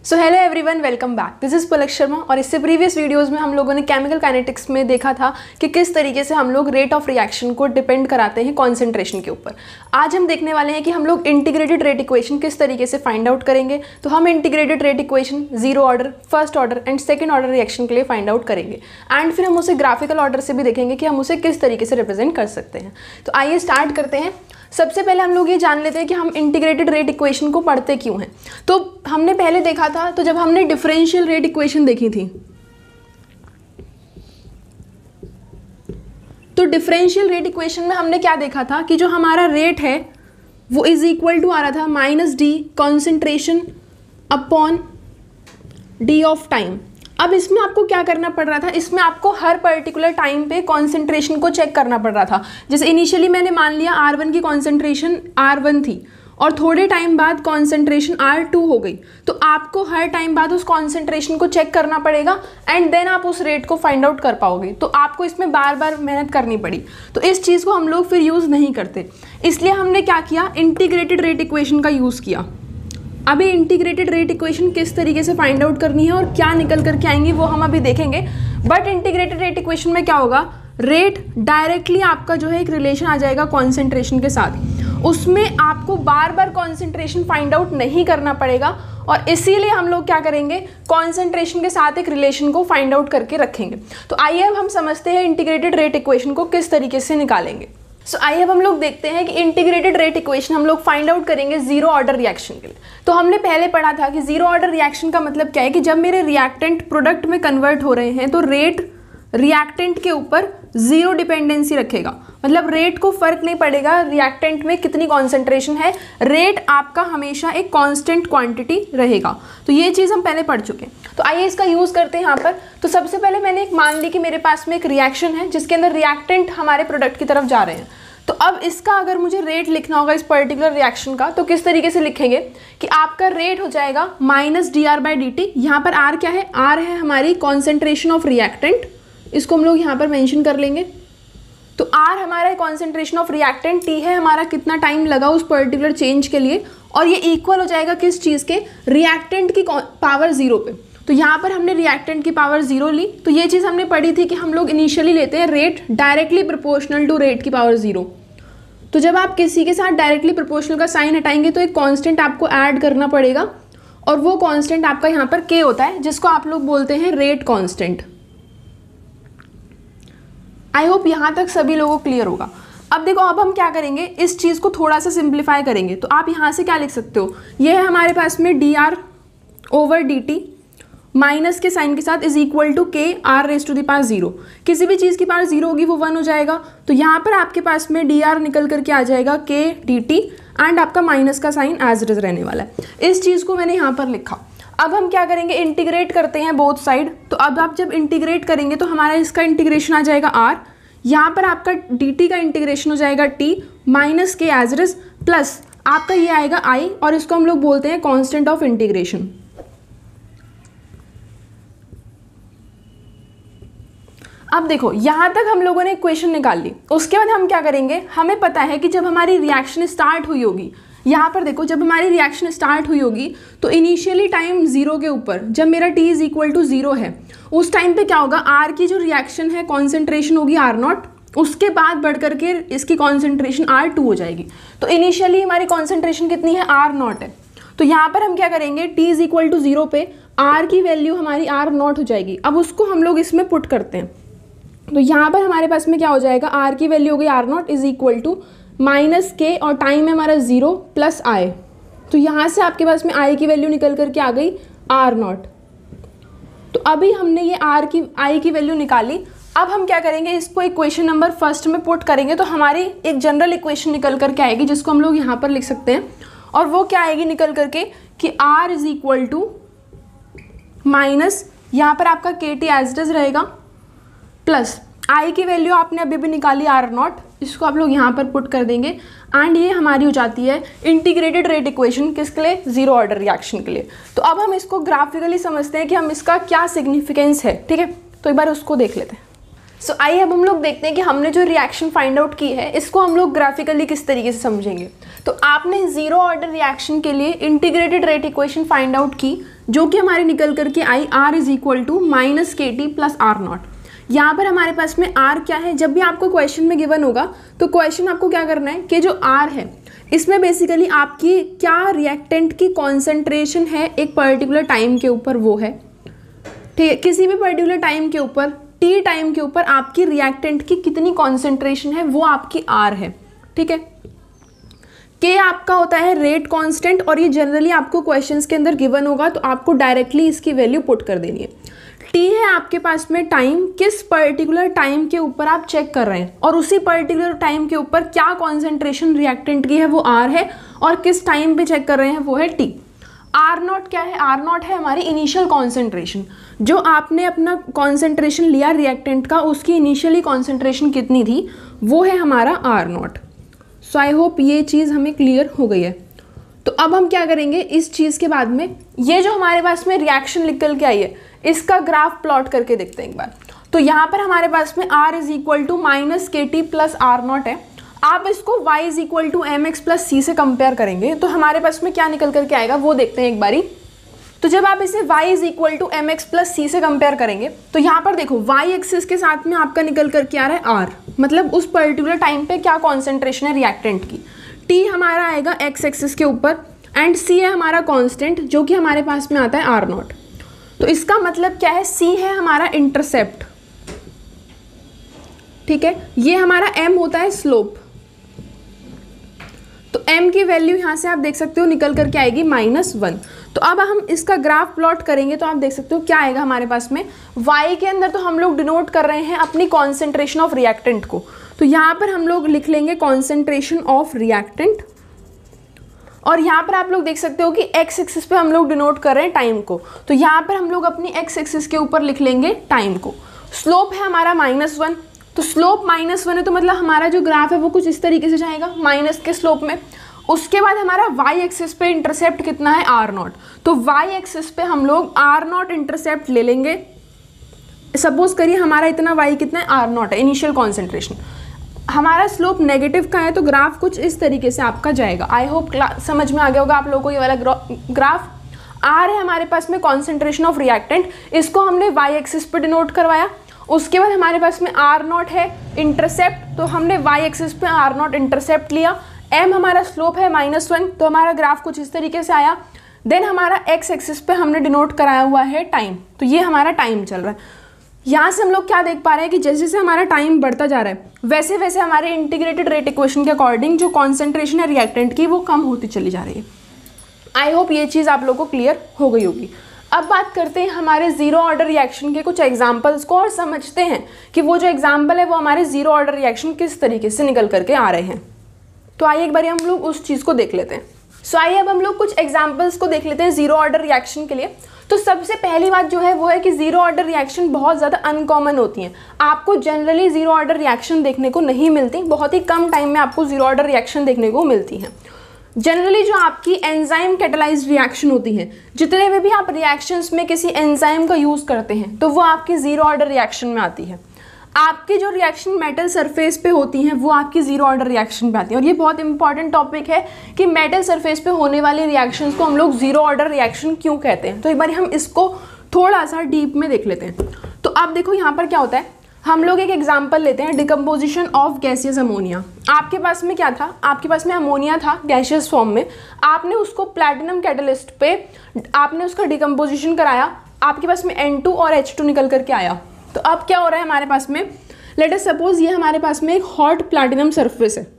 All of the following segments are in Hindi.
So hello everyone, welcome back. This is Palak Sharma. और इससे प्रीवियस वीडियोस में हम लोगों ने केमिकल काइनेटिक्स में देखा था कि किस तरीके से हम लोग रेट ऑफ रिएक्शन को डिपेंड कराते हैं कॉन्सेंट्रेशन के ऊपर। आज हम देखने वाले हैं कि हम लोग इंटीग्रेटेड रेट इक्वेशन किस तरीके से फाइंड आउट करेंगे। तो हम integrated rate equation zero order, first order and second order reaction के लिए फाइंड आउट करेंगे एंड फिर हम उसे ग्राफिकल ऑर्डर से भी देखेंगे कि हम उसे किस तरीके से रिप्रेजेंट कर सकते हैं। तो आइए स्टार्ट करते हैं। सबसे पहले हम लोग ये जान लेते हैं कि हम इंटीग्रेटेड रेट इक्वेशन को पढ़ते क्यों हैं। तो हमने पहले देखा था, तो जब हमने डिफरेंशियल रेट इक्वेशन देखी थी, तो डिफरेंशियल रेट इक्वेशन में हमने क्या देखा था कि जो हमारा रेट है वो इज इक्वल टू आ रहा था minus D concentration upon D of time. अब इसमें आपको क्या करना पड़ रहा था, इसमें आपको हर पर्टिकुलर टाइम पे कॉन्सेंट्रेशन को चेक करना पड़ रहा था। जैसे इनिशियली मैंने मान लिया R1 की कॉन्सेंट्रेशन R1 थी और थोड़े टाइम बाद कॉन्सेंट्रेशन R2 हो गई, तो आपको हर टाइम बाद उस कॉन्सेंट्रेशन को चेक करना पड़ेगा एंड देन आप उस रेट को फाइंड आउट कर पाओगे। तो आपको इसमें बार बार मेहनत करनी पड़ी, तो इस चीज़ को हम लोग फिर यूज़ नहीं करते। इसलिए हमने क्या किया, इंटीग्रेटेड रेट इक्वेशन का यूज़ किया। अभी इंटीग्रेटेड रेट इक्वेशन किस तरीके से फाइंड आउट करनी है और क्या निकल करके आएंगी वो हम अभी देखेंगे। बट इंटीग्रेटेड रेट इक्वेशन में क्या होगा, रेट डायरेक्टली आपका जो है एक रिलेशन आ जाएगा कॉन्सेंट्रेशन के साथ। उसमें आपको बार बार कॉन्सेंट्रेशन फाइंड आउट नहीं करना पड़ेगा और इसीलिए हम लोग क्या करेंगे, कॉन्सेंट्रेशन के साथ एक रिलेशन को फाइंड आउट करके रखेंगे। तो आइए अब हम समझते हैं इंटीग्रेटेड रेट इक्वेशन को किस तरीके से निकालेंगे। सो आइए अब हम लोग देखते हैं कि इंटीग्रेटेड रेट इक्वेशन हम लोग फाइंड आउट करेंगे जीरो ऑर्डर रिएक्शन के लिए। तो हमने पहले पढ़ा था कि जीरो ऑर्डर रिएक्शन का मतलब क्या है कि जब मेरे रिएक्टेंट प्रोडक्ट में कन्वर्ट हो रहे हैं तो रेट रिएक्टेंट के ऊपर जीरो डिपेंडेंसी रखेगा। मतलब रेट को फर्क नहीं पड़ेगा रिएक्टेंट में कितनी कॉन्सेंट्रेशन है, रेट आपका हमेशा एक कांस्टेंट क्वांटिटी रहेगा। तो ये चीज़ हम पहले पढ़ चुके हैं। तो आइए इसका यूज़ करते हैं यहाँ पर। तो सबसे पहले मैंने एक मान ली कि मेरे पास में एक रिएक्शन है जिसके अंदर रिएक्टेंट हमारे प्रोडक्ट की तरफ जा रहे हैं। तो अब इसका अगर मुझे रेट लिखना होगा इस पर्टिकुलर रिएक्शन का, तो किस तरीके से लिखेंगे कि आपका रेट हो जाएगा minus D R by D T. यहाँ पर आर क्या है, आर है हमारी कॉन्सेंट्रेशन ऑफ रिएक्टेंट, इसको हम लोग यहाँ पर मेंशन कर लेंगे। तो आर हमारा कॉन्सेंट्रेशन ऑफ रिएक्टेंट, टी है हमारा कितना टाइम लगा उस पर्टिकुलर चेंज के लिए, और ये इक्वल हो जाएगा किस चीज़ के, रिएक्टेंट की पावर जीरो पे। तो यहाँ पर हमने रिएक्टेंट की पावर जीरो ली। तो ये चीज़ हमने पढ़ी थी कि हम लोग इनिशियली लेते हैं rate directly proportional to rate की पावर जीरो। तो जब आप किसी के साथ डायरेक्टली प्रोपोर्शनल का साइन हटाएंगे तो एक कांस्टेंट आपको ऐड करना पड़ेगा और वो कांस्टेंट आपका यहाँ पर के होता है, जिसको आप लोग बोलते हैं रेट कांस्टेंट। आई होप यहाँ तक सभी लोगों को क्लियर होगा। अब देखो, अब हम क्या करेंगे, इस चीज़ को थोड़ा सा सिंप्लीफाई करेंगे। तो आप यहाँ से क्या लिख सकते हो, ये है हमारे पास में D R over D T minus के साइन के साथ is equal to K R raise to the power zero. किसी भी चीज़ की पावर जीरो होगी वो वन हो जाएगा। तो यहाँ पर आपके पास में डी आर निकल करके आ जाएगा के डी टी एंड आपका माइनस का साइन एज इट इज रहने वाला है। इस चीज़ को मैंने यहाँ पर लिखा। अब हम क्या करेंगे, इंटीग्रेट करते हैं बोथ साइड। तो अब आप जब इंटीग्रेट करेंगे तो हमारा इसका इंटीग्रेशन आ जाएगा आर, यहाँ पर आपका डी टी का इंटीग्रेशन हो जाएगा टी माइनस के एज इट इज, प्लस आपका ये आएगा आई, और इसको हम लोग बोलते हैं कॉन्स्टेंट ऑफ इंटीग्रेशन। अब देखो, यहाँ तक हम लोगों ने इक्वेशन निकाल ली। उसके बाद हम क्या करेंगे, हमें पता है कि जब हमारी रिएक्शन स्टार्ट हुई होगी, यहाँ पर देखो जब हमारी रिएक्शन स्टार्ट हुई होगी तो इनिशियली टाइम जीरो के ऊपर, जब मेरा T is equal to zero है, उस टाइम पे क्या होगा, आर की जो रिएक्शन है कॉन्सेंट्रेशन होगी आर नॉट, उसके बाद बढ़ करके इसकी कॉन्सेंट्रेशन आर टू हो जाएगी। तो इनिशियली हमारी कॉन्सेंट्रेशन कितनी है, आर नॉट है। तो यहाँ पर हम क्या करेंगे, T is equal to zero पे आर की वैल्यू हमारी आर नॉट हो जाएगी। अब उसको हम लोग इसमें पुट करते हैं। तो यहाँ पर हमारे पास में क्या हो जाएगा, आर की वैल्यू हो गई R naught is equal to minus K और टाइम है हमारा जीरो प्लस आई। तो यहाँ से आपके पास में आई की वैल्यू निकल करके आ गई आर नॉट। तो अभी हमने ये आई की वैल्यू निकाली। अब हम क्या करेंगे, इसको इक्वेशन नंबर फर्स्ट में पुट करेंगे तो हमारी एक जनरल इक्वेशन निकल करके आएगी, जिसको हम लोग यहाँ पर लिख सकते हैं। और वो क्या आएगी निकल करके कि R is equal to minus, यहाँ पर आपका K T as it is रहेगा, प्लस आई की वैल्यू आपने अभी भी निकाली आर नॉट, इसको आप लोग यहाँ पर पुट कर देंगे एंड ये हमारी हो जाती है इंटीग्रेटेड रेट इक्वेशन। किसके लिए, जीरो ऑर्डर रिएक्शन के लिए। तो अब हम इसको ग्राफिकली समझते हैं कि हम इसका क्या सिग्निफिकेंस है, ठीक है। तो एक बार उसको देख लेते हैं। सो आइए अब हम लोग देखते हैं कि हमने जो रिएक्शन फाइंड आउट की है इसको हम लोग ग्राफिकली किस तरीके से समझेंगे। तो आपने जीरो ऑर्डर रिएक्शन के लिए integrated rate equation find out की, जो कि हमारी निकल करके आई R is equal to minus के टी प्लस आर नॉट। यहाँ पर हमारे पास में R क्या है, जब भी आपको क्वेश्चन में गिवन होगा तो क्वेश्चन आपको क्या करना है कि जो R है इसमें बेसिकली आपकी क्या रिएक्टेंट की कॉन्सेंट्रेशन है एक पर्टिकुलर टाइम के ऊपर वो है, ठीक है। किसी भी पर्टिकुलर टाइम के ऊपर टी टाइम के ऊपर आपकी रिएक्टेंट की कितनी कॉन्सेंट्रेशन है वो आपकी R है, ठीक है। के आपका होता है रेट कांस्टेंट, और ये जनरली आपको क्वेश्चंस के अंदर गिवन होगा तो आपको डायरेक्टली इसकी वैल्यू पुट कर देनी है। टी है आपके पास में टाइम, किस पर्टिकुलर टाइम के ऊपर आप चेक कर रहे हैं और उसी पर्टिकुलर टाइम के ऊपर क्या कॉन्सेंट्रेशन रिएक्टेंट की है वो R है, और किस टाइम पे चेक कर रहे हैं वो है टी। आर नॉट क्या है, आर नॉट है हमारी इनिशियल कॉन्सेंट्रेशन, जो आपने अपना कॉन्सेंट्रेशन लिया रिएक्टेंट का उसकी इनिशियली कॉन्सेंट्रेशन कितनी थी वो है हमारा R naught. So I hope ये चीज़ हमें क्लियर हो गई है। तो अब हम क्या करेंगे, इस चीज़ के बाद में ये जो हमारे पास में रिएक्शन निकल के आई है इसका ग्राफ प्लॉट करके देखते हैं एक बार। तो यहाँ पर हमारे पास में R is equal to minus के टी प्लस आर नॉट है। आप इसको y is equal to m x plus c से कंपेयर करेंगे तो हमारे पास में क्या निकल करके आएगा वो देखते हैं एक बारी। तो जब आप इसे y is equal to m x plus c से कंपेयर करेंगे तो यहाँ पर देखो y एक्सिस के साथ में आपका निकल करके आ रहा है R, मतलब उस पर्टिकुलर टाइम पे क्या कॉन्सेंट्रेशन है रिएक्टेंट की। t हमारा आएगा x एक्सिस के ऊपर एंड c है हमारा कांस्टेंट जो कि हमारे पास में आता है R नॉट। तो इसका मतलब क्या है, c है हमारा इंटरसेप्ट, ठीक है। ये हमारा m होता है स्लोप। तो m की वैल्यू यहाँ से आप देख सकते हो निकल करके आएगी -1। तो अब हम इसका ग्राफ प्लॉट करेंगे तो आप देख सकते हो क्या आएगा हमारे पास में। y के अंदर तो हम लोग डिनोट कर रहे हैं अपनी कॉन्सेंट्रेशन ऑफ रिएक्टेंट को, तो यहाँ पर हम लोग लिख लेंगे कॉन्सेंट्रेशन ऑफ रिएक्टेंट, और यहाँ पर आप लोग देख सकते हो कि x एक्सिस पे हम लोग डिनोट कर रहे हैं टाइम को, तो यहाँ पर हम लोग अपनी x एक्सिस के ऊपर लिख लेंगे टाइम को। स्लोप है हमारा -1, तो स्लोप -1 है तो मतलब हमारा जो ग्राफ है वो कुछ इस तरीके से जाएगा माइनस के स्लोप में। उसके बाद हमारा y एक्सिस पे इंटरसेप्ट कितना है R नॉट, तो y एक्सिस पे हम लोग R नॉट इंटरसेप्ट ले लेंगे। सपोज करिए हमारा इतना y कितना है R नॉट है इनिशियल कॉन्सेंट्रेशन, हमारा स्लोप नेगेटिव का है तो ग्राफ कुछ इस तरीके से आपका जाएगा। आई होप समझ में आ गया होगा आप लोगों को ये वाला ग्राफ। R है हमारे पास में कॉन्सेंट्रेशन ऑफ रिएक्टेंट, इसको हमने y एक्सिस पे डिनोट करवाया। उसके बाद हमारे पास में R नॉट है इंटरसेप्ट, तो हमने y एक्सिस पे R नॉट इंटरसेप्ट लिया। m हमारा स्लोप है -1, तो हमारा ग्राफ कुछ इस तरीके से आया। देन हमारा x एक्सिस पे हमने डिनोट कराया हुआ है टाइम, तो ये हमारा टाइम चल रहा है। यहाँ से हम लोग क्या देख पा रहे हैं कि जैसे जैसे हमारा टाइम बढ़ता जा रहा है वैसे वैसे हमारे इंटीग्रेटेड रेट इक्वेशन के अकॉर्डिंग जो कॉन्सेंट्रेशन है रिएक्टेंट की वो कम होती चली जा रही है। आई होप ये चीज़ आप लोगों को क्लियर हो गई होगी। अब बात करते हैं हमारे जीरो ऑर्डर रिएक्शन के कुछ एग्जांपल्स को और समझते हैं कि वो जो एग्जांपल है वो हमारे जीरो ऑर्डर रिएक्शन किस तरीके से निकल करके आ रहे हैं। तो आइए एक बार हम लोग उस चीज़ को देख लेते हैं। सो आइए अब हम लोग कुछ एग्जांपल्स को देख लेते हैं जीरो ऑर्डर रिएक्शन के लिए। तो सबसे पहली बात जो है वो है कि जीरो ऑर्डर रिएक्शन बहुत ज़्यादा अनकॉमन होती हैं। आपको जनरली जीरो ऑर्डर रिएक्शन देखने को नहीं मिलती, बहुत ही कम टाइम में आपको जीरो ऑर्डर रिएक्शन देखने को मिलती हैं। जनरली जो आपकी एंजाइम कैटालाइज्ड रिएक्शन होती है, जितने में भी आप रिएक्शंस में किसी एंजाइम का यूज़ करते हैं तो वो आपकी जीरो ऑर्डर रिएक्शन में आती है। आपकी जो रिएक्शन मेटल सरफेस पे होती हैं वो आपकी जीरो ऑर्डर रिएक्शन पे आती है। और ये बहुत इंपॉर्टेंट टॉपिक है कि मेटल सरफेस पे होने वाली रिएक्शंस को हम लोग जीरो ऑर्डर रिएक्शन क्यों कहते हैं। तो एक बार हम इसको थोड़ा सा डीप में देख लेते हैं। तो अब देखो यहाँ पर क्या होता है, हम लोग एक एग्जाम्पल लेते हैं डिकम्पोजिशन ऑफ गैसियस अमोनिया। आपके पास में क्या था, आपके पास में अमोनिया था गैसियस फॉर्म में, आपने उसको प्लैटिनम कैटलिस्ट पे आपने उसका डिकम्पोजिशन कराया, आपके पास में N2 और H2 निकल करके आया। तो अब क्या हो रहा है हमारे पास में, लेट अस सपोज ये हमारे पास में एक हॉट प्लैटिनम सरफेस है।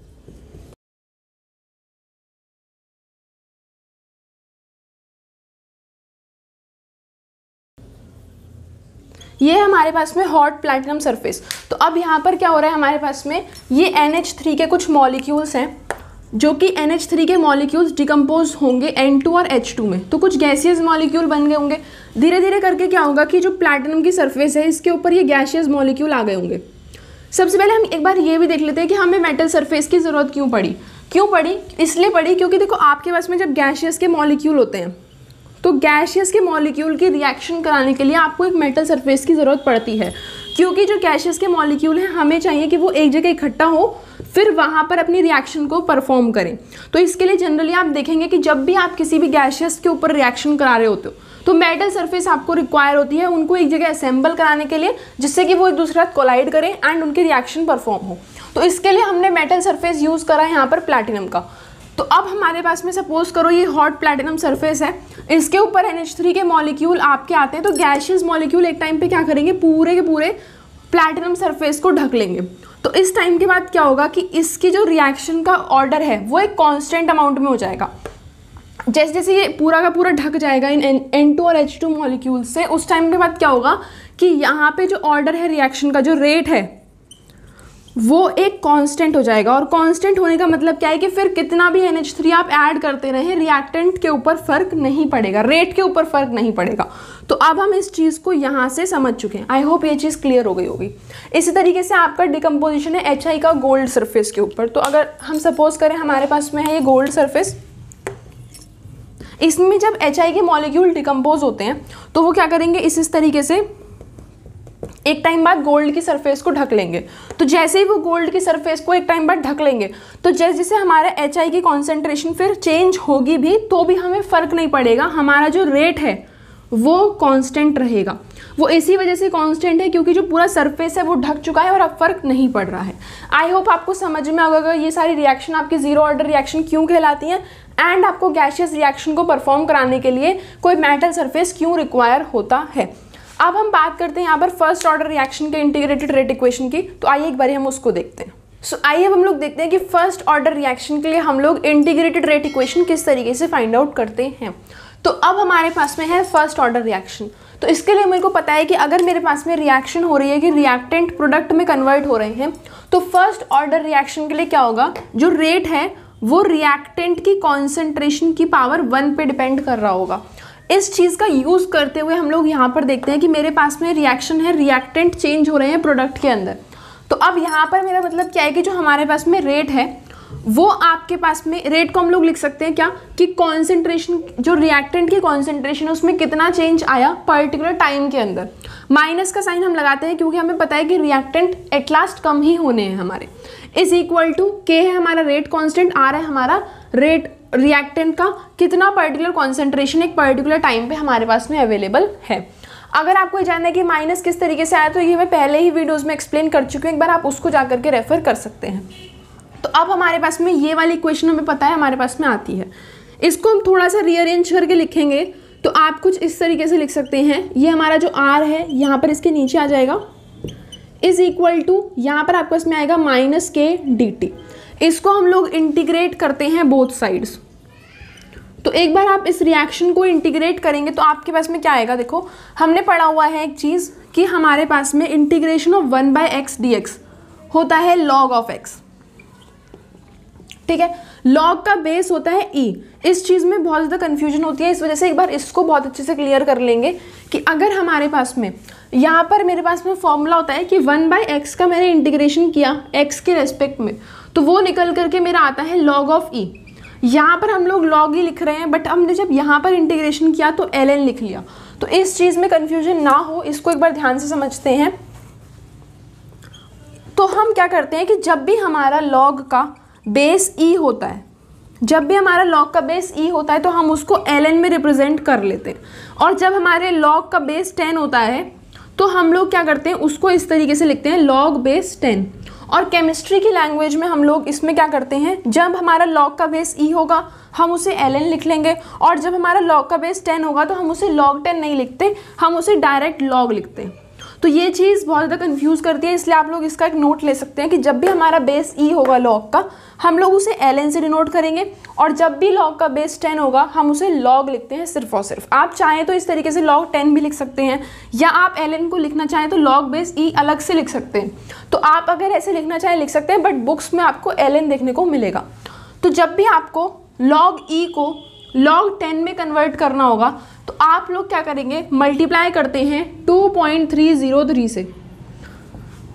ये हमारे पास में हॉट प्लैटिनम सरफेस। तो अब यहाँ पर क्या हो रहा है हमारे पास में, ये NH3 के कुछ मॉलिक्यूल्स हैं जो कि NH3 के मॉलिक्यूल्स डिकम्पोज होंगे N2 और H2 में, तो कुछ गैसियस मॉलिक्यूल बन गए होंगे। धीरे धीरे करके क्या होगा कि जो प्लैटिनम की सरफेस है इसके ऊपर ये गैसियस मॉलिक्यूल आ गए होंगे। सबसे पहले हम एक बार ये भी देख लेते हैं कि हमें मेटल सरफेस की ज़रूरत क्यों पड़ी। इसलिए पड़ी क्योंकि देखो आपके पास में जब गैसियस के मॉलिक्यूल होते हैं तो गैसियस के मॉलिक्यूल की रिएक्शन कराने के लिए आपको एक मेटल सरफेस की ज़रूरत पड़ती है। क्योंकि जो गैसेस के मॉलिक्यूल हैं हमें चाहिए कि वो एक जगह इकट्ठा हो, फिर वहाँ पर अपनी रिएक्शन को परफॉर्म करें। तो इसके लिए जनरली आप देखेंगे कि जब भी आप किसी भी गैसेस के ऊपर रिएक्शन करा रहे होते हो तो मेटल सरफेस आपको रिक्वायर होती है उनको एक जगह असेंबल कराने के लिए, जिससे कि वो एक दूसरे साथ कोलाइड करें एंड उनकी रिएक्शन परफॉर्म हो। तो इसके लिए हमने मेटल सरफेस यूज़ करा है यहाँ पर प्लैटिनम का। तो अब हमारे पास में सपोज करो ये हॉट प्लैटिनम सरफेस है, इसके ऊपर NH3 के मॉलिक्यूल आपके आते हैं, तो गैशियस मॉलिक्यूल एक टाइम पे क्या करेंगे, पूरे के पूरे प्लैटिनम सरफेस को ढक लेंगे। तो इस टाइम के बाद क्या होगा कि इसकी जो रिएक्शन का ऑर्डर है वो एक कांस्टेंट अमाउंट में हो जाएगा। जैसे जैसे ये पूरा का पूरा ढक जाएगा इन N2 और H2 मॉलिक्यूल से, उस टाइम के बाद क्या होगा कि यहाँ पे जो ऑर्डर है रिएक्शन का, जो रेट है वो एक कांस्टेंट हो जाएगा। और कांस्टेंट होने का मतलब क्या है कि फिर कितना भी NH3 आप ऐड करते रहें, रिएक्टेंट के ऊपर फर्क नहीं पड़ेगा, रेट के ऊपर फर्क नहीं पड़ेगा। तो अब हम इस चीज़ को यहाँ से समझ चुके हैं। आई होप ये चीज़ क्लियर हो गई होगी। इसी तरीके से आपका डिकम्पोजिशन है HI का गोल्ड सरफेस के ऊपर। तो अगर हम सपोज करें हमारे पास में है ये गोल्ड सरफेस, इसमें जब HI के मॉलिक्यूल डिकम्पोज होते हैं तो वो क्या करेंगे, इस तरीके से एक टाइम बाद गोल्ड की सरफेस को ढक लेंगे। तो जैसे ही वो गोल्ड की सरफेस को एक टाइम बाद ढक लेंगे तो जैसे जैसे हमारा HI की कॉन्सेंट्रेशन फिर चेंज होगी भी तो भी हमें फ़र्क नहीं पड़ेगा, हमारा जो रेट है वो कांस्टेंट रहेगा। वो इसी वजह से कांस्टेंट है क्योंकि जो पूरा सरफेस है वो ढक चुका है और अब फर्क नहीं पड़ रहा है। आई होप आपको समझ में आएगा ये सारी रिएक्शन आपकी जीरो ऑर्डर रिएक्शन क्यों कहलाती हैं एंड आपको गैसियस रिएक्शन को परफॉर्म कराने के लिए कोई मेटल सरफेस क्यों रिक्वायर होता है। अब हम बात करते हैं यहाँ पर फर्स्ट ऑर्डर रिएक्शन के इंटीग्रेटेड रेट इक्वेशन की। तो आइए एक बार हम उसको देखते हैं। सो आइए अब हम लोग देखते हैं कि फर्स्ट ऑर्डर रिएक्शन के लिए हम लोग इंटीग्रेटेड रेट इक्वेशन किस तरीके से फाइंड आउट करते हैं। तो अब हमारे पास में है फर्स्ट ऑर्डर रिएक्शन। तो इसके लिए मेरे को पता है कि अगर मेरे पास में रिएक्शन हो रही है कि रिएक्टेंट प्रोडक्ट में कन्वर्ट हो रहे हैं, तो फर्स्ट ऑर्डर रिएक्शन के लिए क्या होगा, जो रेट है वो रिएक्टेंट की कॉन्सेंट्रेशन की पावर 1 पे डिपेंड कर रहा होगा। इस चीज़ का यूज़ करते हुए हम लोग यहाँ पर देखते हैं कि मेरे पास में रिएक्शन है, रिएक्टेंट चेंज हो रहे हैं प्रोडक्ट के अंदर। तो अब यहाँ पर मेरा मतलब क्या है कि जो हमारे पास में रेट है वो आपके पास में रेट को हम लोग लिख सकते हैं क्या कि कॉन्सेंट्रेशन, जो रिएक्टेंट की कॉन्सेंट्रेशन है उसमें कितना चेंज आया पर्टिकुलर टाइम के अंदर। माइनस का साइन हम लगाते हैं क्योंकि हमें पता है कि रिएक्टेंट एट लास्ट कम ही होने हैं हमारे। इज इक्वल टू के है हमारा रेट कांस्टेंट, आ रहा है हमारा रेट रिएक्टेंट का कितना पर्टिकुलर कॉन्सेंट्रेशन एक पर्टिकुलर टाइम पे हमारे पास में अवेलेबल है। अगर आपको ये जानना है कि माइनस किस तरीके से आया तो ये मैं पहले ही वीडियोज़ में एक्सप्लेन कर चुकी हूँ, एक बार आप उसको जा करके रेफर कर सकते हैं। तो अब हमारे पास में ये वाली इक्वेशन हमें पता है हमारे पास में आती है। इसको हम थोड़ा सा रीअरेंज करके लिखेंगे तो आप कुछ इस तरीके से लिख सकते हैं। ये हमारा जो आर है यहाँ पर इसके नीचे आ जाएगा, इज इक्वल टू यहाँ पर आपको इसमें आएगा माइनस के डी टी। इसको हम लोग इंटीग्रेट करते हैं बोथ साइड्स। तो एक बार आप इस रिएक्शन को इंटीग्रेट करेंगे तो आपके पास में क्या आएगा, देखो हमने पढ़ा हुआ है एक चीज़ कि हमारे पास में इंटीग्रेशन ऑफ 1/x dx होता है log ऑफ x। ठीक है, log का बेस होता है e। इस चीज़ में बहुत ज़्यादा कन्फ्यूजन होती है, इस वजह से एक बार इसको बहुत अच्छे से क्लियर कर लेंगे कि अगर हमारे पास में यहाँ पर मेरे पास में फॉर्मूला होता है कि 1/x का मैंने इंटीग्रेशन किया x के रेस्पेक्ट में तो वो निकल करके मेरा आता है log ऑफ e। यहाँ पर हम लोग log ही लिख रहे हैं बट हमने जब यहाँ पर इंटीग्रेशन किया तो ln लिख लिया। तो इस चीज़ में कन्फ्यूजन ना हो, इसको एक बार ध्यान से समझते हैं। तो हम क्या करते हैं कि जब भी हमारा log का बेस e होता है, जब भी हमारा log का बेस e होता है तो हम उसको ln में रिप्रेजेंट कर लेते हैं। और जब हमारे log का बेस 10 होता है तो हम लोग क्या करते हैं, उसको इस तरीके से लिखते हैं log बेस 10। और केमिस्ट्री की लैंग्वेज में हम लोग इसमें क्या करते हैं, जब हमारा log का बेस e होगा हम उसे ln लिख लेंगे, और जब हमारा log का बेस 10 होगा तो हम उसे log 10 नहीं लिखते, हम उसे डायरेक्ट log लिखते हैं। तो ये चीज़ बहुत ज़्यादा कंफ्यूज करती है, इसलिए आप लोग इसका एक नोट ले सकते हैं कि जब भी हमारा बेस e होगा log का हम लोग उसे ln से डिनोट करेंगे, और जब भी log का बेस 10 होगा हम उसे log लिखते हैं सिर्फ और सिर्फ। आप चाहें तो इस तरीके से log 10 भी लिख सकते हैं, या आप ln को लिखना चाहें तो log बेस e अलग से लिख सकते हैं। तो आप अगर ऐसे लिखना चाहें लिख सकते हैं, बट बुक्स में आपको ln देखने को मिलेगा। तो जब भी आपको log e को log 10 में कन्वर्ट करना होगा तो आप लोग क्या करेंगे, मल्टीप्लाई करते हैं 2.303 से।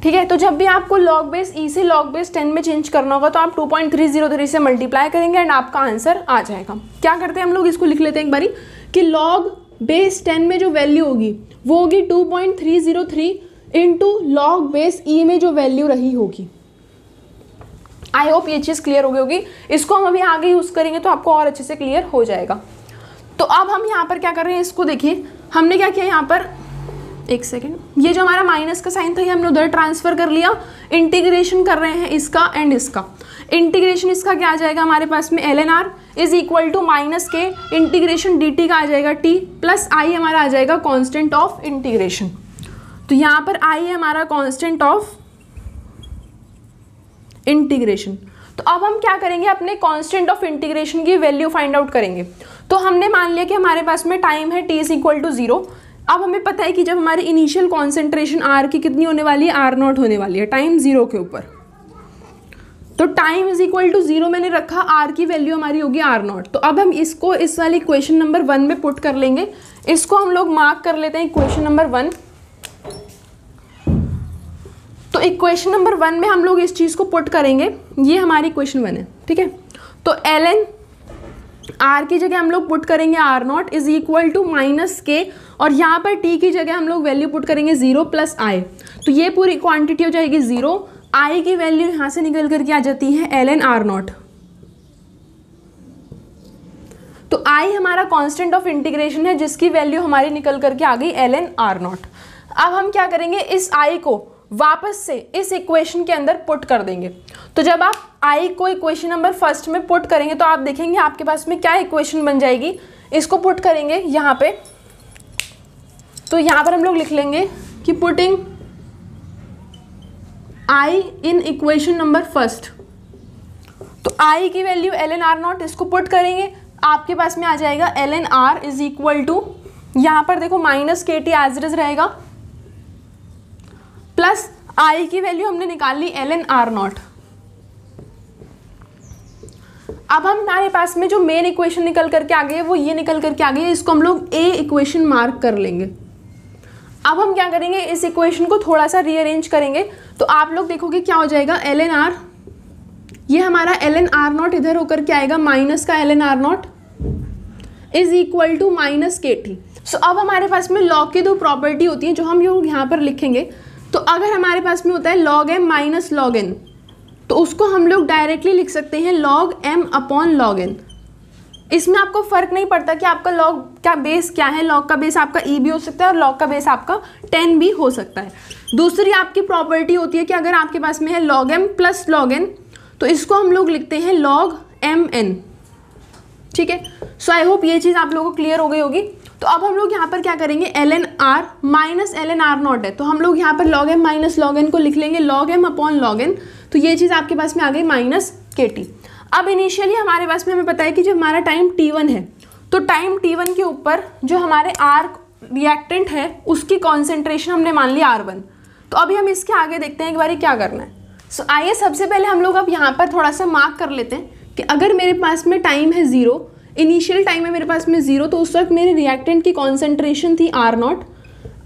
ठीक है, तो जब भी आपको log बेस e से log बेस 10 में चेंज करना होगा तो आप 2.303 से मल्टीप्लाई करेंगे एंड आपका आंसर आ जाएगा। क्या करते हैं हम लोग, इसको लिख लेते हैं एक बारी कि log बेस 10 में जो वैल्यू होगी वो होगी 2.303 इंटू लॉग बेस ई में जो वैल्यू रही होगी। आई होप ये चीज़ क्लियर हो गई होगी। इसको हम अभी आगे यूज़ करेंगे तो आपको और अच्छे से क्लियर हो जाएगा। तो अब हम यहाँ पर क्या कर रहे हैं, इसको देखिए हमने क्या किया यहाँ पर, एक सेकेंड, ये जो हमारा माइनस का साइन था ये हमने उधर ट्रांसफर कर लिया, इंटीग्रेशन कर रहे हैं इसका एंड इसका। इंटीग्रेशन इसका क्या आ जाएगा हमारे पास में, L N R is equal to minus K integration D T का आ जाएगा टी प्लस आई हमारा आ जाएगा कॉन्स्टेंट ऑफ इंटीग्रेशन। तो यहाँ पर आई है हमारा कॉन्स्टेंट ऑफ इंटीग्रेशन। तो अब हम क्या करेंगे, अपने कांस्टेंट ऑफ इंटीग्रेशन की वैल्यू फाइंड आउट करेंगे। तो हमने मान लिया कि हमारे पास में टाइम है t इज इक्वल टू 0। अब हमें पता है कि जब हमारी इनिशियल कॉन्सेंट्रेशन r की कितनी होने वाली है, r0 होने वाली है टाइम 0 के ऊपर। तो टाइम इज इक्वल टू 0 मैंने रखा, r की वैल्यू हमारी होगी r0। तो अब हम इसको इस वाली इक्वेशन नंबर 1 में पुट कर लेंगे। इसको हम लोग मार्क कर लेते हैं इक्वेशन नंबर 1। तो इक्वेशन नंबर 1 में हम लोग इस चीज़ को पुट करेंगे, ये हमारी इक्वेशन 1 है, ठीक है। तो ln r की जगह हम लोग पुट करेंगे r0 is equal to minus K, और यहाँ पर t की जगह हम लोग वैल्यू पुट करेंगे 0 प्लस i। तो ये पूरी क्वांटिटी हो जाएगी 0, i की वैल्यू यहाँ से निकल करके आ जाती है ln r0। तो i हमारा कांस्टेंट ऑफ इंटीग्रेशन है जिसकी वैल्यू हमारी निकल करके आ गई ln r0। अब हम क्या करेंगे, इस i को वापस से इस इक्वेशन के अंदर पुट कर देंगे। तो जब आप i को इक्वेशन नंबर फर्स्ट में पुट करेंगे तो आप देखेंगे आपके पास में क्या इक्वेशन बन जाएगी। इसको पुट करेंगे यहाँ पे, तो यहाँ पर हम लोग लिख लेंगे कि putting i in equation number first. तो i की वैल्यू ln r0, इसको पुट करेंगे, आपके पास में आ जाएगा ln r is equal to, यहाँ पर देखो माइनस के टी एज इट इज रहेगा, प्लस i की वैल्यू हमने निकाल ली ln r0। अब हमारे पास में जो मेन इक्वेशन निकल करके आ गई है वो ये निकल करके आ गई है, इसको हम लोग a इक्वेशन मार्क कर लेंगे। अब हम क्या करेंगे, इस इक्वेशन को थोड़ा सा रीअरेंज करेंगे तो आप लोग देखोगे क्या हो जाएगा, ln r, ये हमारा ln r0 इधर होकर के आएगा माइनस का ln r0 is equal to minus के टी। सो अब हमारे पास में लॉग की दो प्रॉपर्टी होती हैं जो हम लोग यहाँ पर लिखेंगे। तो अगर हमारे पास में होता है log m minus log n, तो उसको हम लोग डायरेक्टली लिख सकते हैं log m upon log n। इसमें आपको फ़र्क नहीं पड़ता कि आपका log का बेस क्या है, log का बेस आपका e भी हो सकता है और log का बेस आपका 10 भी हो सकता है। दूसरी आपकी प्रॉपर्टी होती है कि अगर आपके पास में है log m plus log n, तो इसको हम लोग लिखते हैं log mn, ठीक है। सो आई होप ये चीज़ आप लोगों को क्लियर हो गई होगी। तो अब हम लोग यहाँ पर क्या करेंगे, ln r minus ln r0 है, तो हम लोग यहाँ पर log m minus log n को लिख लेंगे log m upon log n। तो ये चीज़ आपके पास में आ गई माइनस के टी। अब इनिशियली हमारे पास में हमें पता है कि जब हमारा टाइम t1 है तो टाइम t1 के ऊपर जो हमारे r रिएक्टेंट है उसकी कॉन्सेंट्रेशन हमने मान ली r1। तो अभी हम इसके आगे देखते हैं एक बार क्या करना है। सो आइए सबसे पहले हम लोग अब यहाँ पर थोड़ा सा मार्क कर लेते हैं कि अगर मेरे पास में टाइम है 0, इनिशियल टाइम है मेरे पास में 0, तो उस वक्त मेरे रिएक्टेंट की कॉन्सेंट्रेशन थी r0।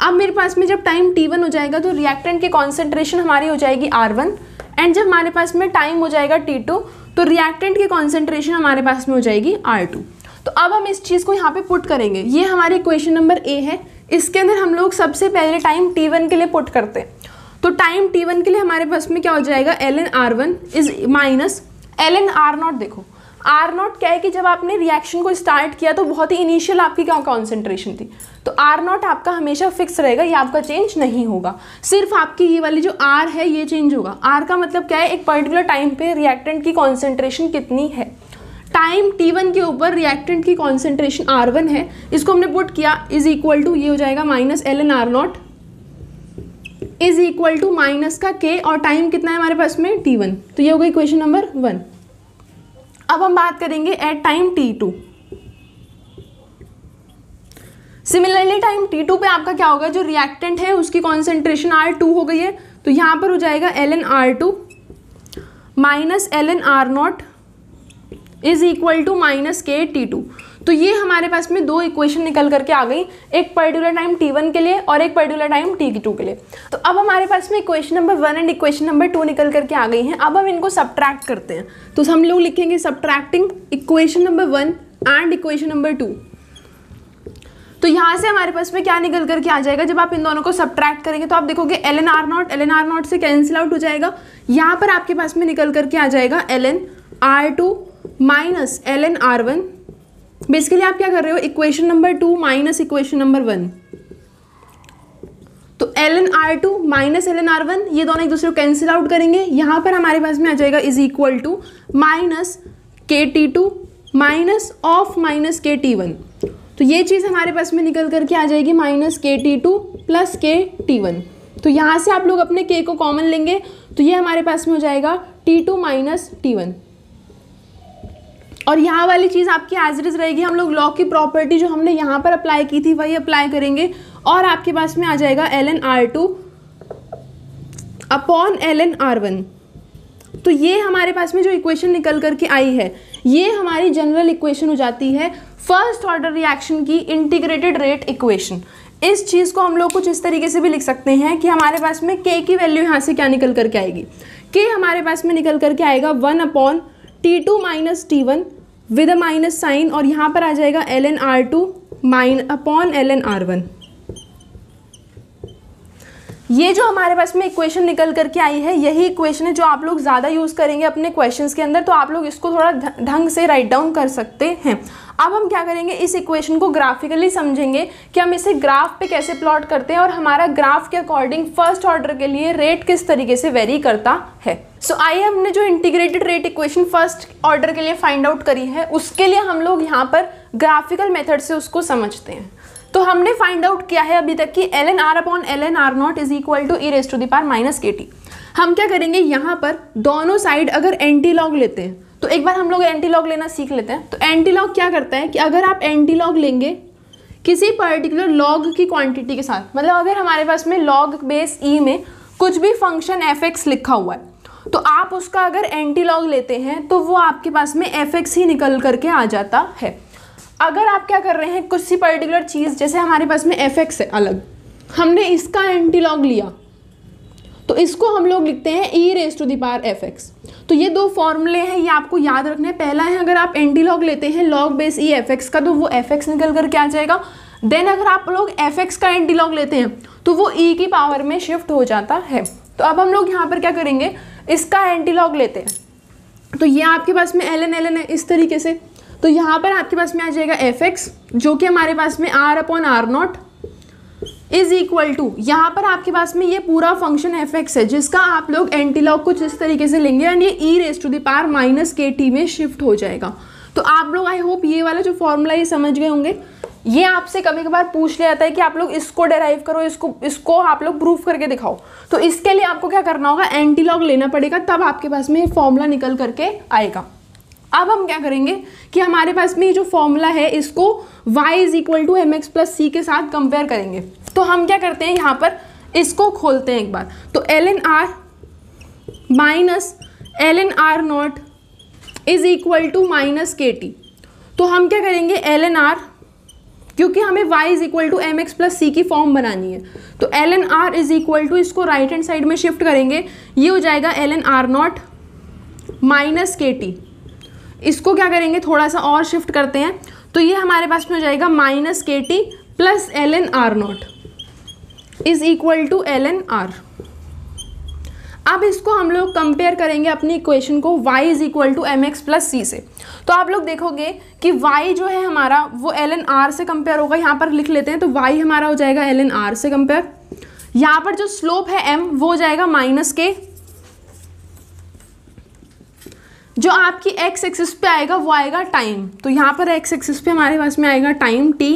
अब मेरे पास में जब टाइम t1 हो जाएगा तो रिएक्टेंट की कॉन्सेंट्रेशन हमारी हो जाएगी r1, एंड जब हमारे पास में टाइम हो जाएगा t2 तो रिएक्टेंट की कॉन्सेंट्रेशन हमारे पास में हो जाएगी r2। तो अब हम इस चीज़ को यहाँ पे पुट करेंगे, ये हमारी इक्वेशन नंबर a है। इसके अंदर हम लोग सबसे पहले टाइम t1 के लिए पुट करते हैं। तो टाइम t1 के लिए हमारे पास में क्या हो जाएगा, ln r1 is minus ln r0। देखो r0 क्या है कि जब आपने रिएक्शन को स्टार्ट किया तो बहुत ही इनिशियल आपकी क्या कॉन्सेंट्रेशन थी, तो r0 आपका हमेशा फिक्स रहेगा, ये आपका चेंज नहीं होगा। सिर्फ आपकी ये वाली जो r है ये चेंज होगा। r का मतलब क्या है, एक पर्टिकुलर टाइम पे रिएक्टेंट की कॉन्सेंट्रेशन कितनी है। टाइम t1 के ऊपर रिएक्टेंट की कॉन्सेंट्रेशन r1 है, इसको हमने पुट किया इज इक्वल टू, ये हो जाएगा minus ln r0 is equal to minus का k, और टाइम कितना है हमारे पास में t1। तो ये हो गई इक्वेशन नंबर 1। अब हम बात करेंगे at time t2। Similarly time t2 पे आपका क्या होगा, जो रिएक्टेंट है उसकी कॉन्सेंट्रेशन r2 हो गई है, तो यहाँ पर हो जाएगा ln r2 minus ln r0 is equal to minus K t2। तो ये हमारे पास में दो इक्वेशन निकल करके आ गई, एक पर्टिकुलर टाइम t1 के लिए और एक पर्टिकुलर टाइम t2 के लिए। तो अब हमारे पास में equation number 1 and equation number 2 निकल करके आ गई हैं। अब हम इनको सब्ट्रैक्ट करते हैं, तो हम लोग लिखेंगे subtracting equation number 1 and equation number 2। तो यहाँ से हमारे पास में क्या निकल करके आ जाएगा, जब आप इन दोनों को सब्ट्रैक्ट करेंगे तो आप देखोगे ln r0 से कैंसिल आउट हो जाएगा। यहाँ पर आपके पास में निकल करके आ जाएगा ln r2 minus ln r1। Basically आप क्या कर रहे हो, equation number 2 minus equation number 1। तो ln r2 minus ln r1 ये दोनों एक दूसरे को कैंसिल आउट करेंगे। यहाँ पर हमारे पास में आ जाएगा is equal to minus kt2 minus of minus kt1। तो ये चीज़ हमारे पास में निकल करके आ जाएगी माइनस kt2 प्लस kt1। तो यहाँ से आप लोग अपने k को कॉमन लेंगे तो ये हमारे पास में हो जाएगा t2 माइनस t1। और यहाँ वाली चीज़ आपकी एज इट इज रहेगी। हम लोग लॉग की प्रॉपर्टी जो हमने यहाँ पर अप्लाई की थी वही अप्लाई करेंगे और आपके पास में आ जाएगा ln r2 upon ln r1। तो ये हमारे पास में जो इक्वेशन निकल करके आई है ये हमारी जनरल इक्वेशन हो जाती है फर्स्ट ऑर्डर रिएक्शन की इंटीग्रेटेड रेट इक्वेशन। इस चीज़ को हम लोग कुछ इस तरीके से भी लिख सकते हैं कि हमारे पास में k की वैल्यू यहाँ से क्या निकल करके आएगी, k हमारे पास में निकल करके आएगा 1 upon t2 minus t1 with a minus sign और यहाँ पर आ जाएगा ln r2 upon ln r1। ये जो हमारे पास में इक्वेशन निकल करके आई है यही इक्वेशन है जो आप लोग ज़्यादा यूज़ करेंगे अपने क्वेश्चंस के अंदर, तो आप लोग इसको थोड़ा ढंग से राइट डाउन कर सकते हैं। अब हम क्या करेंगे, इस इक्वेशन को ग्राफिकली समझेंगे कि हम इसे ग्राफ पे कैसे प्लॉट करते हैं और हमारा ग्राफ के अकॉर्डिंग फर्स्ट ऑर्डर के लिए रेट किस तरीके से वेरी करता है। सो आइए हमने जो integrated rate equation first order के लिए फाइंड आउट करी है उसके लिए हम लोग यहाँ पर ग्राफिकल मेथड से उसको समझते हैं। तो हमने फाइंड आउट किया है अभी तक कि ln r upon ln r0 is equal to e raise to the power minus kt। हम क्या करेंगे, यहाँ पर दोनों साइड अगर एंटी लॉग लेते हैं तो एक बार हम लोग एंटी लॉग लेना सीख लेते हैं। तो एंटी लॉग क्या करता है कि अगर आप एंटी लॉग लेंगे किसी पर्टिकुलर लॉग की क्वांटिटी के साथ, मतलब अगर हमारे पास में लॉग बेस e में कुछ भी फंक्शन fx लिखा हुआ है तो आप उसका अगर एंटी लॉग लेते हैं तो वो आपके पास में fx ही निकल करके आ जाता है। अगर आप क्या कर रहे हैं, कुछ सी पर्टिकुलर चीज़ जैसे हमारे पास में fx है अलग, हमने इसका एंटी लॉग लिया तो इसको हम लोग लिखते हैं e raise to the power fx। तो ये दो फॉर्मूले हैं, ये आपको याद रखने हैं। पहला है अगर आप एंटी लॉग लेते हैं लॉग बेस e fx का तो वो fx निकल करके आ जाएगा। देन अगर आप लोग fx का एंटी लॉग लेते हैं तो वो e की पावर में शिफ्ट हो जाता है। तो अब हम लोग यहाँ पर क्या करेंगे, इसका एंटी लॉग लेते हैं तो ये आपके पास में ln है इस तरीके से। तो यहाँ पर आपके पास में आ जाएगा fx जो कि हमारे पास में r upon r0 is equal to, यहाँ पर आपके पास में ये पूरा फंक्शन fx है जिसका आप लोग एंटी लॉग कुछ इस तरीके से लेंगे एंड ये e raise to the power minus kt में शिफ्ट हो जाएगा। तो आप लोग आई होप ये वाला जो फॉर्मूला ये समझ गए होंगे। ये आपसे कभी कभार पूछ लिया जाता है कि आप लोग इसको डेराइव करो, इसको आप लोग प्रूफ करके दिखाओ। तो इसके लिए आपको क्या करना होगा, एंटी लॉग लेना पड़ेगा, तब आपके पास में ये फॉर्मूला निकल करके आएगा। अब हम क्या करेंगे कि हमारे पास में ये जो फॉर्मूला है इसको y is equal to m x plus c के साथ कंपेयर करेंगे। तो हम क्या करते हैं, यहाँ पर इसको खोलते हैं एक बार। तो ln r minus ln r0 is equal to minus kt। तो हम क्या करेंगे, ln r, क्योंकि हमें y is equal to m x plus c की फॉर्म बनानी है तो ln r is equal to, इसको राइट हैंड साइड में शिफ्ट करेंगे, ये हो जाएगा ln r0 माइनस kt। इसको क्या करेंगे, थोड़ा सा और शिफ्ट करते हैं तो ये हमारे पास में हो जाएगा minus kt plus ln r0 is equal to ln r। अब इसको हम लोग कंपेयर करेंगे अपनी इक्वेशन को y is equal to m x plus c से। तो आप लोग देखोगे कि y जो है हमारा वो ln r से कंपेयर होगा। यहाँ पर लिख लेते हैं तो y हमारा हो जाएगा ln r से कंपेयर। यहाँ पर जो स्लोप है m वो हो जाएगा माइनस k। जो आपकी x एक्सिस पे आएगा वो आएगा टाइम। तो यहाँ पर x एक्सिस पे हमारे पास में आएगा टाइम t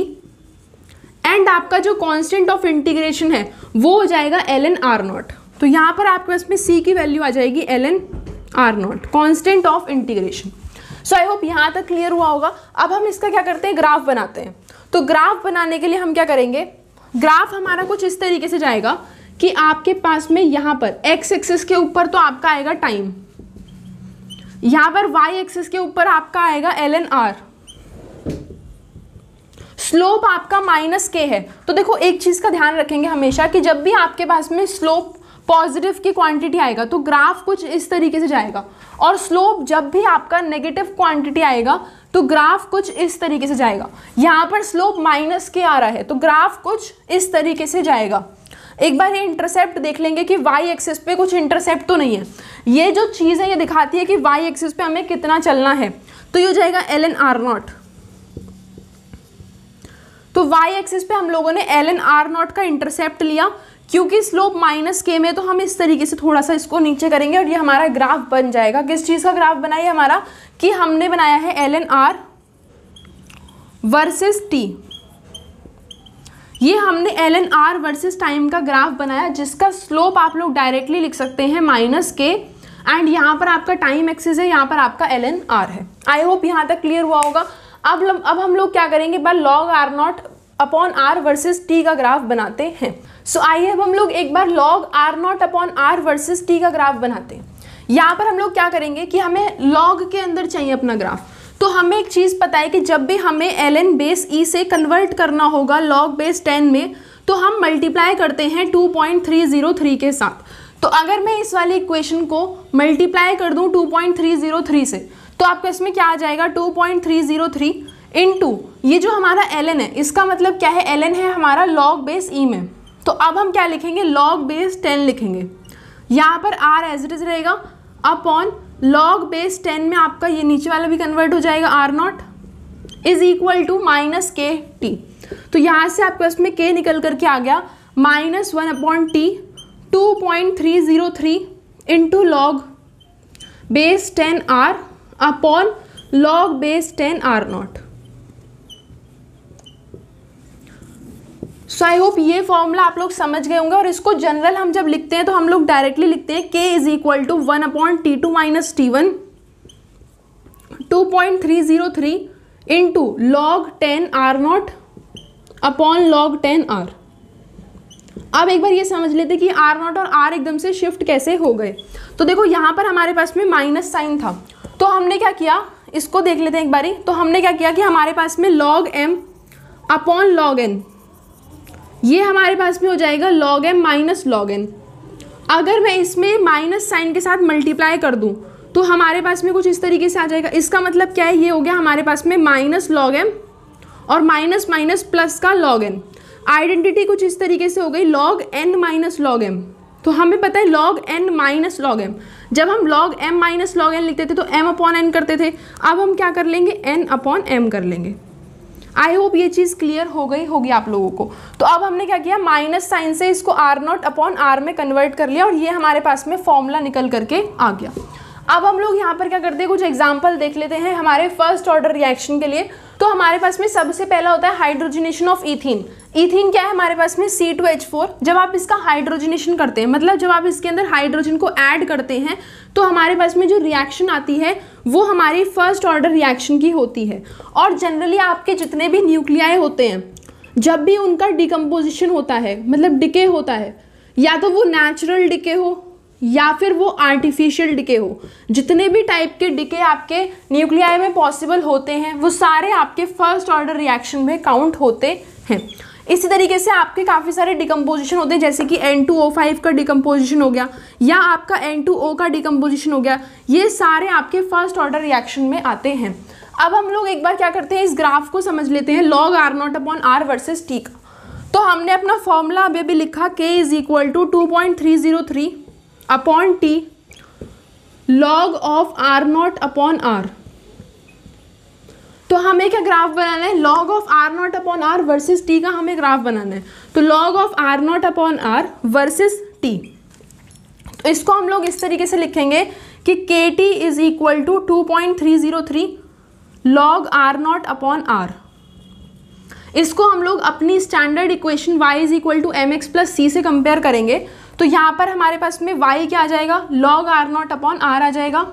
एंड आपका जो कांस्टेंट ऑफ इंटीग्रेशन है वो हो जाएगा ln r0। तो यहाँ पर आपके पास में c की वैल्यू आ जाएगी ln r0 constant of integration. So I hope यहाँ तक क्लियर हुआ होगा। अब हम इसका क्या करते हैं, ग्राफ बनाते हैं। तो ग्राफ बनाने के लिए हम क्या करेंगे, ग्राफ हमारा कुछ इस तरीके से जाएगा कि आपके पास में यहाँ पर x एक्सिस के ऊपर तो आपका आएगा टाइम, यहाँ पर y एक्सिस के ऊपर आपका आएगा ln r, स्लोप आपका माइनस k है। तो देखो एक चीज़ का ध्यान रखेंगे हमेशा कि जब भी आपके पास में स्लोप पॉजिटिव की क्वांटिटी आएगा तो ग्राफ कुछ इस तरीके से जाएगा, और स्लोप जब भी आपका नेगेटिव क्वांटिटी आएगा तो ग्राफ कुछ इस तरीके से जाएगा। यहाँ पर स्लोप माइनस के आ रहा है तो ग्राफ कुछ इस तरीके से जाएगा। एक बार ये इंटरसेप्ट देख लेंगे कि वाई एक्सिस पे कुछ इंटरसेप्ट तो नहीं है। ये जो चीज़ है ये दिखाती है कि वाई एक्सिस पे हमें कितना चलना है, तो ये हो जाएगा ln r0। तो वाई एक्सिस पे हम लोगों ने ln r0 का इंटरसेप्ट लिया, क्योंकि स्लोप माइनस के में तो हम इस तरीके से थोड़ा सा इसको नीचे करेंगे और ये हमारा ग्राफ बन जाएगा। किस चीज़ का ग्राफ बना है हमारा, कि हमने बनाया है ln r वर्सेस t। ये हमने ln r वर्सेस टाइम का ग्राफ बनाया, जिसका स्लोप आप लोग डायरेक्टली लिख सकते हैं -k, एंड यहाँ पर आपका टाइम एक्सिस है, यहाँ पर आपका ln r है। आई होप यहाँ तक क्लियर हुआ होगा। अब हम लोग क्या करेंगे, बार log r0 upon r versus t का ग्राफ बनाते हैं। सो आइए अब हम लोग एक बार log r0 upon r versus t का ग्राफ बनाते हैं। यहाँ पर हम लोग क्या करेंगे कि हमें log के अंदर चाहिए अपना ग्राफ, तो हमें एक चीज़ पता है कि जब भी हमें ln बेस e से कन्वर्ट करना होगा log बेस 10 में, तो हम मल्टीप्लाई करते हैं 2.303 के साथ। तो अगर मैं इस वाली इक्वेशन को मल्टीप्लाई कर दूं 2.303 से, तो आपका इसमें क्या आ जाएगा 2.303 इंटू ये जो हमारा ln है, इसका मतलब क्या है, ln है हमारा log बेस e में। तो अब हम क्या लिखेंगे, log बेस 10 लिखेंगे। यहाँ पर r एज इट इज रहेगा अपॉन log बेस 10 में आपका ये नीचे वाला भी कन्वर्ट हो जाएगा r0 is equal to -kt। तो यहाँ से आपके पास में k निकल करके आ गया -1 upon t 2.303 into log base 10 r upon log base 10 r0। So I hope ये फॉर्मूला आप लोग समझ गए होंगे। और इसको जनरल हम जब लिखते हैं तो हम लोग डायरेक्टली लिखते हैं k is equal to 1 upon t2 minus t1 2.303 into log 10 r0 upon log 10 r। अब एक बार ये समझ लेते कि r0 और r एकदम से शिफ्ट कैसे हो गए। तो देखो यहाँ पर हमारे पास में माइनस साइन था, तो हमने क्या किया, इसको देख लेते हैं एक बारी। तो हमने क्या किया कि हमारे पास में log m upon log n, ये हमारे पास में हो जाएगा log m minus log n। अगर मैं इसमें माइनस साइन के साथ मल्टीप्लाई कर दूं तो हमारे पास में कुछ इस तरीके से आ जाएगा। इसका मतलब क्या है, ये हो गया हमारे पास में माइनस log m और माइनस माइनस प्लस का log n। आइडेंटिटी कुछ इस तरीके से हो गई log n minus log m। तो हमें पता है log n minus log m, जब हम log m minus log n लिखते थे तो m अपॉन n करते थे। अब हम क्या कर लेंगे, n अपॉन m कर लेंगे। आई होप ये चीज़ क्लियर हो गई होगी आप लोगों को। तो अब हमने क्या किया, माइनस साइन से इसको r0 अपॉन r में कन्वर्ट कर लिया और ये हमारे पास में फॉर्मूला निकल करके आ गया। अब हम लोग यहाँ पर क्या करते हैं, कुछ एग्जाम्पल देख लेते हैं हमारे फर्स्ट ऑर्डर रिएक्शन के लिए। तो हमारे पास में सबसे पहला होता है हाइड्रोजनेशन ऑफ ईथीन। ईथीन क्या है हमारे पास में C2H4। जब आप इसका हाइड्रोजनेशन करते हैं, मतलब जब आप इसके अंदर हाइड्रोजन को ऐड करते हैं, तो हमारे पास में जो रिएक्शन आती है वो हमारी फर्स्ट ऑर्डर रिएक्शन की होती है। और जनरली आपके जितने भी न्यूक्लियाई होते हैं, जब भी उनका डिकम्पोजिशन होता है, मतलब डिके होता है, या तो वो नेचुरल डिके हो या फिर वो आर्टिफिशियल डिके हो, जितने भी टाइप के डिके आपके न्यूक्लियाई में पॉसिबल होते हैं वो सारे आपके फर्स्ट ऑर्डर रिएक्शन में काउंट होते हैं। इसी तरीके से आपके काफ़ी सारे डिकम्पोजिशन होते हैं, जैसे कि N2O5 का डिकम्पोजिशन हो गया या आपका N2O का डिकम्पोजिशन हो गया, ये सारे आपके फर्स्ट ऑर्डर रिएक्शन में आते हैं। अब हम लोग एक बार क्या करते हैं, इस ग्राफ को समझ लेते हैं log r0 upon r versus t का। तो हमने अपना फॉर्मूला अभी भी लिखा, k is equal to 2.303 upon t log of r0 upon r। तो हमें क्या ग्राफ बनाना है, log of r0 upon r versus t का हमें ग्राफ बनाना है। तो log of r0 upon r versus t, तो इसको हम लोग इस तरीके से लिखेंगे कि kt is equal to 2.303 log r0 upon r। इसको हम लोग अपनी standard equation y is equal to mx plus c से कंपेयर करेंगे। तो यहाँ पर हमारे पास में y क्या आ जाएगा, log r0 अपॉन r आ जाएगा,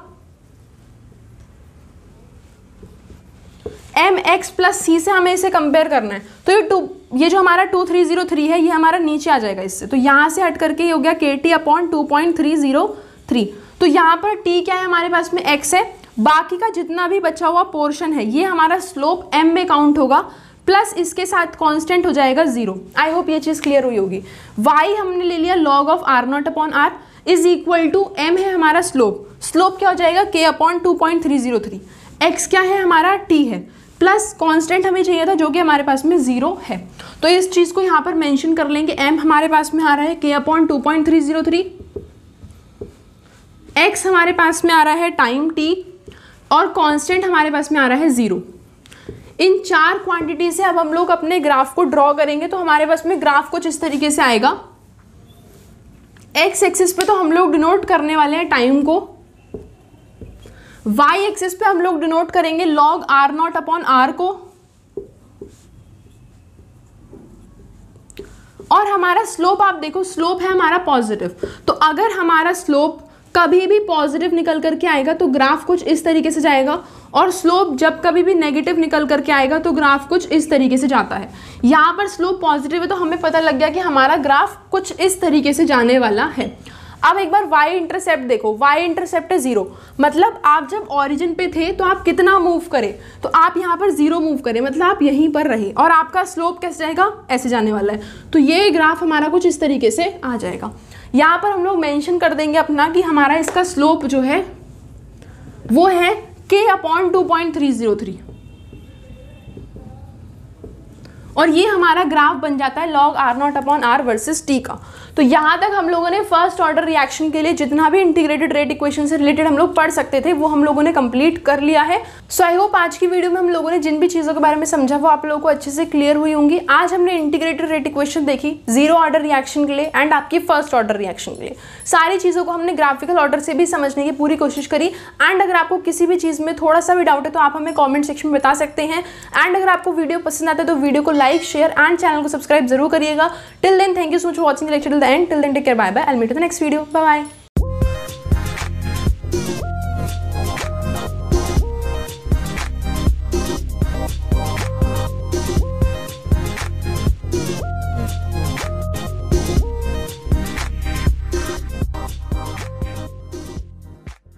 mx प्लस c से हमें इसे कंपेयर करना है। तो ये जो हमारा 2303 है ये हमारा नीचे आ जाएगा इससे, तो यहाँ से हट करके ये हो गया kt अपॉन 2.303। तो यहाँ पर t क्या है हमारे पास में, x है, बाकी का जितना भी बचा हुआ पोर्शन है ये हमारा स्लोप m में काउंट होगा, प्लस इसके साथ कांस्टेंट हो जाएगा 0। आई होप ये चीज़ क्लियर हुई होगी। y हमने ले लिया log of r0 upon r is equal to m है हमारा स्लोप, स्लोप क्या हो जाएगा k अपॉन 2.303। x क्या है हमारा t है, प्लस कांस्टेंट हमें चाहिए था जो कि हमारे पास में 0 है। तो इस चीज़ को यहाँ पर मेंशन कर लेंगे। m हमारे पास में आ रहा है k/2.303, x हमारे पास में आ रहा है टाइम t, और कांस्टेंट हमारे पास में आ रहा है 0। इन 4 क्वांटिटी से अब हम लोग अपने ग्राफ को ड्रॉ करेंगे। तो हमारे पास में ग्राफ कुछ इस तरीके से आएगा। x एक्सिस पे तो हम लोग डिनोट करने वाले हैं टाइम को, y एक्सिस पे हम लोग डिनोट करेंगे log r0/r को, और हमारा स्लोप आप देखो, स्लोप है हमारा पॉजिटिव। तो अगर हमारा स्लोप कभी भी पॉजिटिव निकल करके आएगा तो ग्राफ कुछ इस तरीके से जाएगा, और स्लोप जब कभी भी नेगेटिव निकल करके आएगा तो ग्राफ कुछ इस तरीके से जाता है। यहाँ पर स्लोप पॉजिटिव है तो हमें पता लग गया कि हमारा ग्राफ कुछ इस तरीके से जाने वाला है। अब एक बार y इंटरसेप्ट देखो, y इंटरसेप्ट है 0, मतलब आप जब ओरिजिन पे थे तो आप कितना मूव करें, तो आप यहाँ पर 0 मूव करें, मतलब आप यहीं पर रहे, और आपका स्लोप कैसे जाएगा, ऐसे जाने वाला है। तो ये ग्राफ हमारा कुछ इस तरीके से आ जाएगा। यहाँ पर हम लोग मेंशन कर देंगे अपना कि हमारा इसका स्लोप जो है वो है k/2.303, और ये हमारा ग्राफ बन जाता है log r0/r वर्सेस t का। तो यहाँ तक हम लोगों ने फर्स्ट ऑर्डर रिएक्शन के लिए जितना भी इंटीग्रेटेड रेट इक्वेशन से रिलेटेड हम लोग पढ़ सकते थे वो हम लोगों ने कंप्लीट कर लिया है। सो आई होप आज की वीडियो में हम लोगों ने जिन भी चीज़ों के बारे में समझा वो आप लोगों को अच्छे से क्लियर हुई होंगी। आज हमने इंटीग्रेटेड रेट इक्वेशन देखी जीरो ऑर्डर रिएक्शन के लिए एंड आपकी फर्स्ट ऑर्डर रिएक्शन के लिए। सारी चीज़ों को हमने ग्राफिकल ऑर्डर से भी समझने की पूरी कोशिश करी। एंड अगर आपको किसी भी चीज़ में थोड़ा सा भी डाउट है तो आप हमें कॉमेंट सेक्शन में बता सकते हैं। एंड अगर आपको वीडियो पसंद आता है तो वीडियो को लाइक, शेयर एंड चैनल को सब्सक्राइब जरूर करिएगा। Till then thank you so much for watching lecture till the end. Till then take care, bye bye. I will meet you in the next video. Bye bye.